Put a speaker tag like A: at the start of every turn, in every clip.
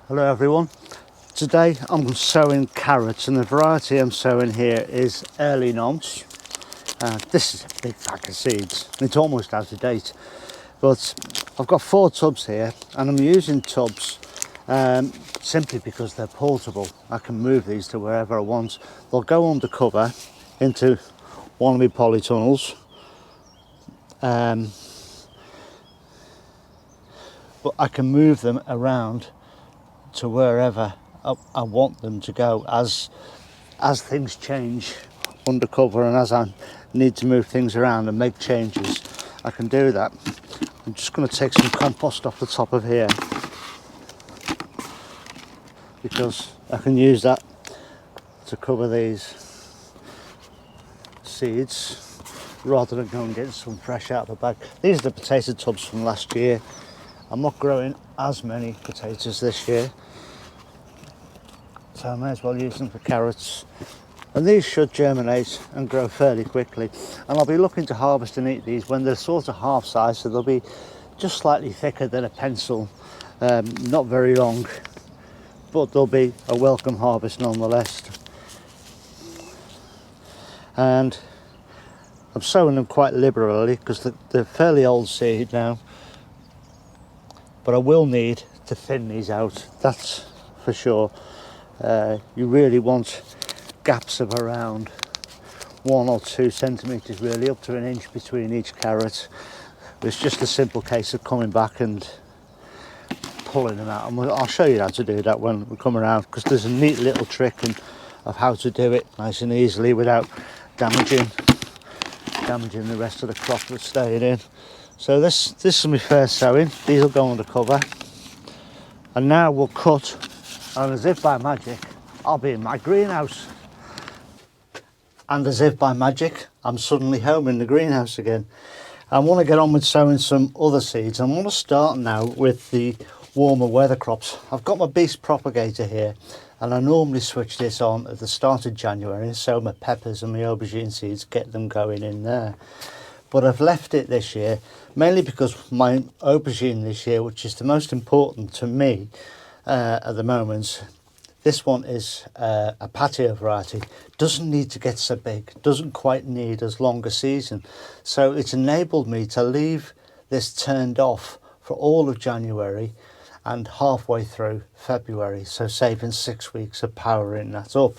A: Hello everyone. Today I'm sowing carrots, and the variety I'm sowing here is early noms. This is a big pack of seeds. It's almost out of date, but I've got 4 tubs here, and I'm using tubs simply because they're portable. I can move these to wherever I want. They'll go under cover into one of my polytunnels, but I can move them around to wherever I want them to go as things change undercover, and as I need to move things around and make changes, I can do that. I'm just going to take some compost off the top of here because I can use that to cover these seeds rather than go and get some fresh out of the bag. These are the potato tubs from last year. I'm not growing as many potatoes this year, so I may as well use them for carrots. And these should germinate and grow fairly quickly. And I'll be looking to harvest and eat these when they're sort of half size, so they'll be just slightly thicker than a pencil, not very long, but they'll be a welcome harvest nonetheless. And I'm sowing them quite liberally because they're fairly old seed now, but I will need to thin these out, that's for sure. You really want gaps of around 1 or 2 centimetres, really, up to an inch between each carrot. It's just a simple case of coming back and pulling them out, and I'll show you how to do that when we come around, because there's a neat little trick of how to do it nice and easily without damaging the rest of the crop that's staying in. So this is my first sowing. These will go under cover, and now we'll cut, and as if by magic I'll be in my greenhouse. And as if by magic, I'm suddenly home in the greenhouse again. I want to get on with sowing some other seeds. I want to start now with the warmer weather crops. I've got my beast propagator here, and I normally switch this on at the start of January and sow my peppers and my aubergine seeds, get them going in there. But I've left it this year, mainly because my aubergine this year, which is the most important to me at the moment, this one is a patio variety, doesn't need to get so big, doesn't quite need as long a season. So it's enabled me to leave this turned off for all of January and halfway through February, so saving 6 weeks of powering that up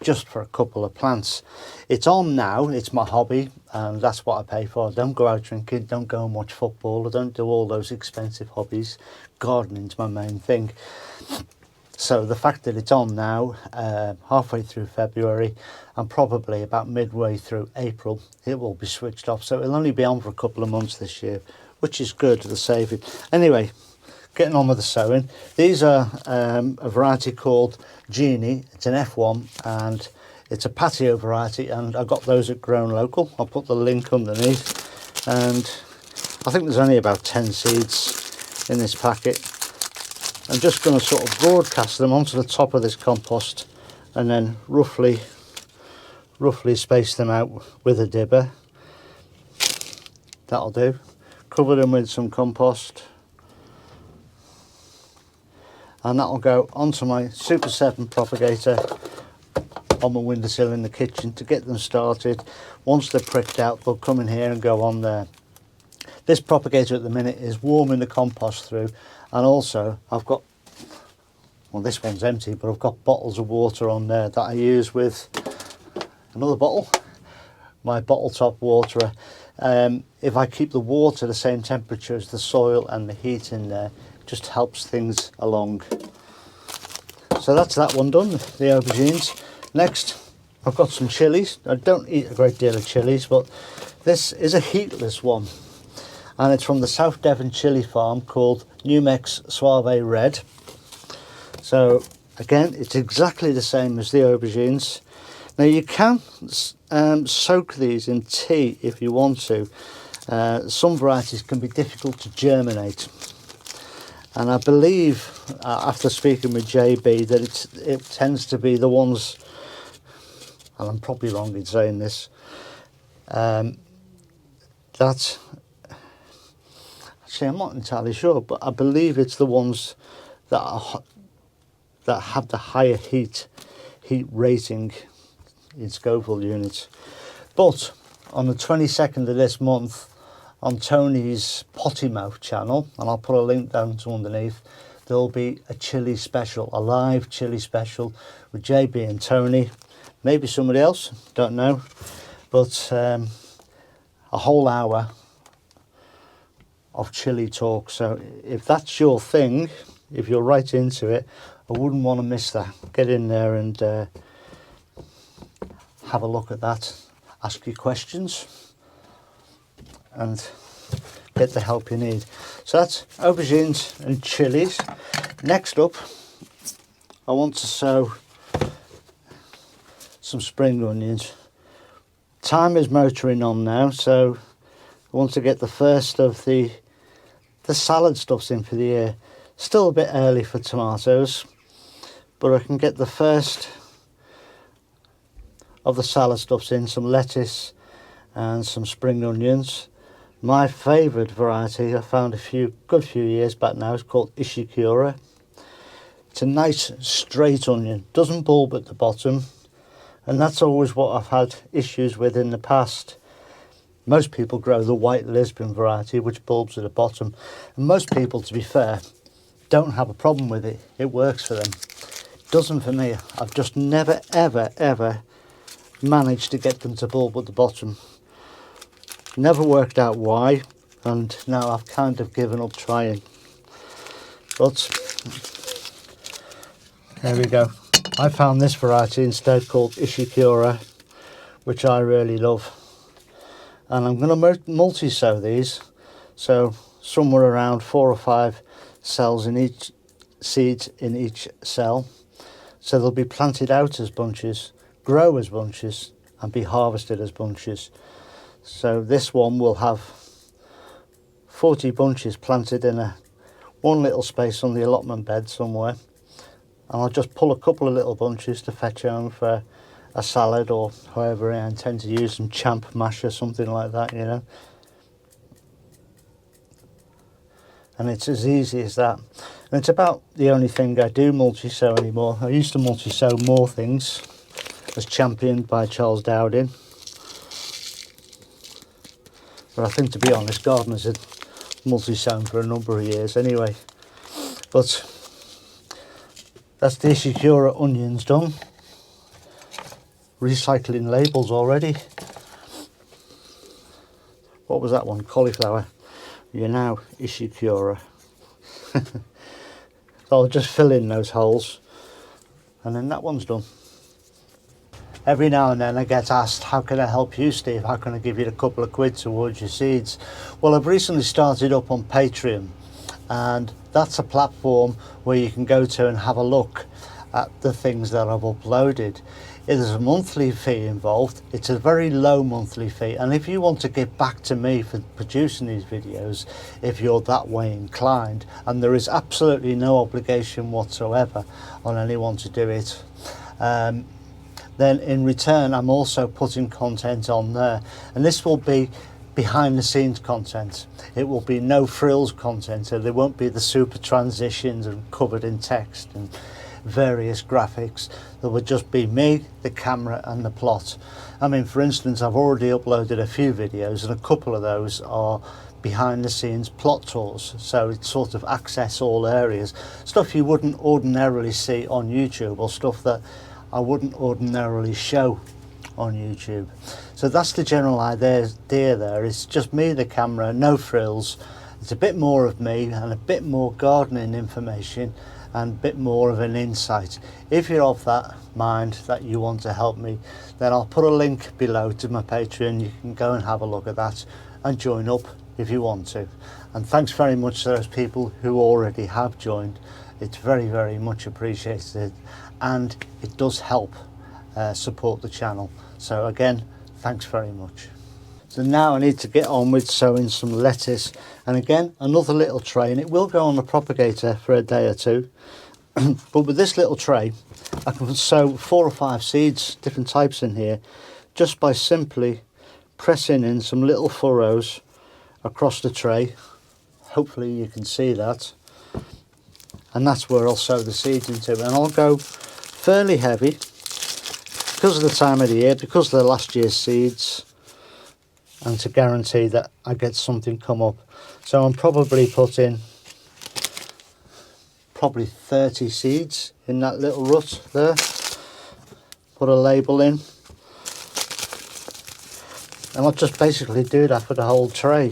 A: just for a couple of plants. It's on now, it's my hobby, and that's what I pay for. I don't go out drinking, don't go and watch football, I don't do all those expensive hobbies. Gardening's my main thing. So the fact that it's on now, halfway through February, and probably about midway through April, it will be switched off. So it'll only be on for a couple of months this year, which is good, the saving. Anyway, getting on with the sowing. These are a variety called Genie. It's an F1, and it's a patio variety, and I got those at Grown Local. I'll put the link underneath, and I think there's only about 10 seeds in this packet. I'm just going to sort of broadcast them onto the top of this compost, and then roughly space them out with a dibber. That'll do. Cover them with some compost, and that'll go onto my Super 7 propagator on my windowsill in the kitchen to get them started. Once they're pricked out, they'll come in here and go on there. This propagator at the minute is warming the compost through, and also I've got, well, this one's empty, but I've got bottles of water on there that I use with another bottle, my bottle top waterer. If I keep the water the same temperature as the soil and the heat in there, it just helps things along. So that's that one done, the aubergines. Next, I've got some chilies. I don't eat a great deal of chilies, but this is a heatless one, and it's from the South Devon chili farm called Numex Suave Red. So again, it's exactly the same as the aubergines. Now you can soak these in tea if you want to. Some varieties can be difficult to germinate, and I believe after speaking with JB that it tends to be the ones, and I'm probably wrong in saying this, that actually I'm not entirely sure, but I believe it's the ones that are that have the higher heat rating in Scoville units. But on the 22nd of this month, on Tony's Potty Mouth channel, and I'll put a link down to underneath, there'll be a chili special, a live chili special with JB and Tony, maybe somebody else, don't know, but a whole hour of chili talk. So if that's your thing, if you're right into it, I wouldn't want to miss that. Get in there and have a look at that, ask your questions and get the help you need. So that's aubergines and chilies. Next up, I want to sow some spring onions. Time is motoring on now, so I want to get the first of the salad stuffs in for the year. Still a bit early for tomatoes, but I can get the first of the salad stuffs in, some lettuce and some spring onions. My favourite variety I found a good few years back now is called Ishikura. It's a nice straight onion, doesn't bulb at the bottom, and that's always what I've had issues with in the past. Most people grow the white Lisbon variety, which bulbs at the bottom, and most people, to be fair, don't have a problem with it. It works for them. It doesn't for me. I've just never ever managed to get them to bulb at the bottom. Never worked out why, and now I've kind of given up trying. But there we go. I found this variety instead called Ishikura, which I really love. And I'm going to multi-sow these, so somewhere around 4 or 5 cells in each, seeds in each cell. So they'll be planted out as bunches, grow as bunches, and be harvested as bunches. So this one will have 40 bunches planted in one little space on the allotment bed somewhere. And I'll just pull a couple of little bunches to fetch home for a salad, or however I intend to use some champ mash or something like that, you know. And it's as easy as that. And it's about the only thing I do multi-sow anymore. I used to multi-sow more things, as championed by Charles Dowding. But I think, to be honest, gardeners had multi-sown for a number of years anyway. But that's the Ishikura onions done. Recycling labels already. What was that one? Cauliflower. You're now Ishikura. So I'll just fill in those holes, and then that one's done. Every now and then I get asked, how can I help you, Steve? How can I give you a couple of quid towards your seeds? Well, I've recently started up on Patreon, and that's a platform where you can go to and have a look at the things that I've uploaded. There's a monthly fee involved. It's a very low monthly fee, and if you want to give back to me for producing these videos, if you're that way inclined, and there is absolutely no obligation whatsoever on anyone to do it, then in return I'm also putting content on there, and this will be behind the scenes content. It will be no frills content, so there won't be the super transitions and covered in text and various graphics. There will just be me, the camera and the plot. I mean, for instance, I've already uploaded a few videos, and a couple of those are behind the scenes plot tours, so it's sort of access all areas, stuff you wouldn't ordinarily see on YouTube, or stuff that I wouldn't ordinarily show on YouTube. So that's the general idea there. It's just me, the camera, no frills. It's a bit more of me and a bit more gardening information and a bit more of an insight. If you're of that mind that you want to help me, then I'll put a link below to my Patreon. You can go and have a look at that and join up if you want to. And thanks very much to those people who already have joined. It's very, very much appreciated, and it does help support the channel. So again, thanks very much. So now I need to get on with sowing some lettuce, and again another little tray, and it will go on the propagator for a day or two. But with this little tray I can sow 4 or 5 seeds, different types in here, just by simply pressing in some little furrows across the tray. Hopefully you can see that. and that's where I'll sow the seeds into. And I'll go fairly heavy because of the time of the year, because of the last year's seeds, and to guarantee that I get something come up. So I'm probably putting 30 seeds in that little rut there. Put a label in, and I'll just basically do that for the whole tray.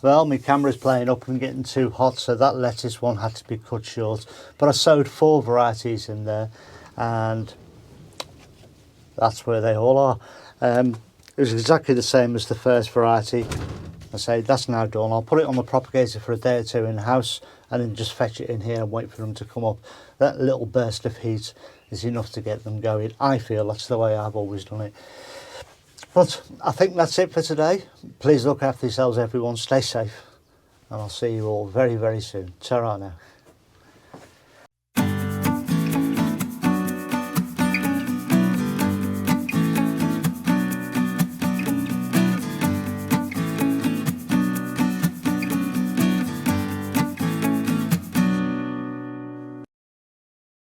A: Well, my camera's playing up and getting too hot, so that lettuce one had to be cut short. But I sowed 4 varieties in there, and that's where they all are. It was exactly the same as the first variety. I say that's now done. I'll put it on the propagator for a day or two in the house, and then just fetch it in here and wait for them to come up. That little burst of heat is enough to get them going. I feel that's the way I've always done it. But I think that's it for today. Please look after yourselves, everyone. Stay safe, and I'll see you all very, very soon. Ta-ra now.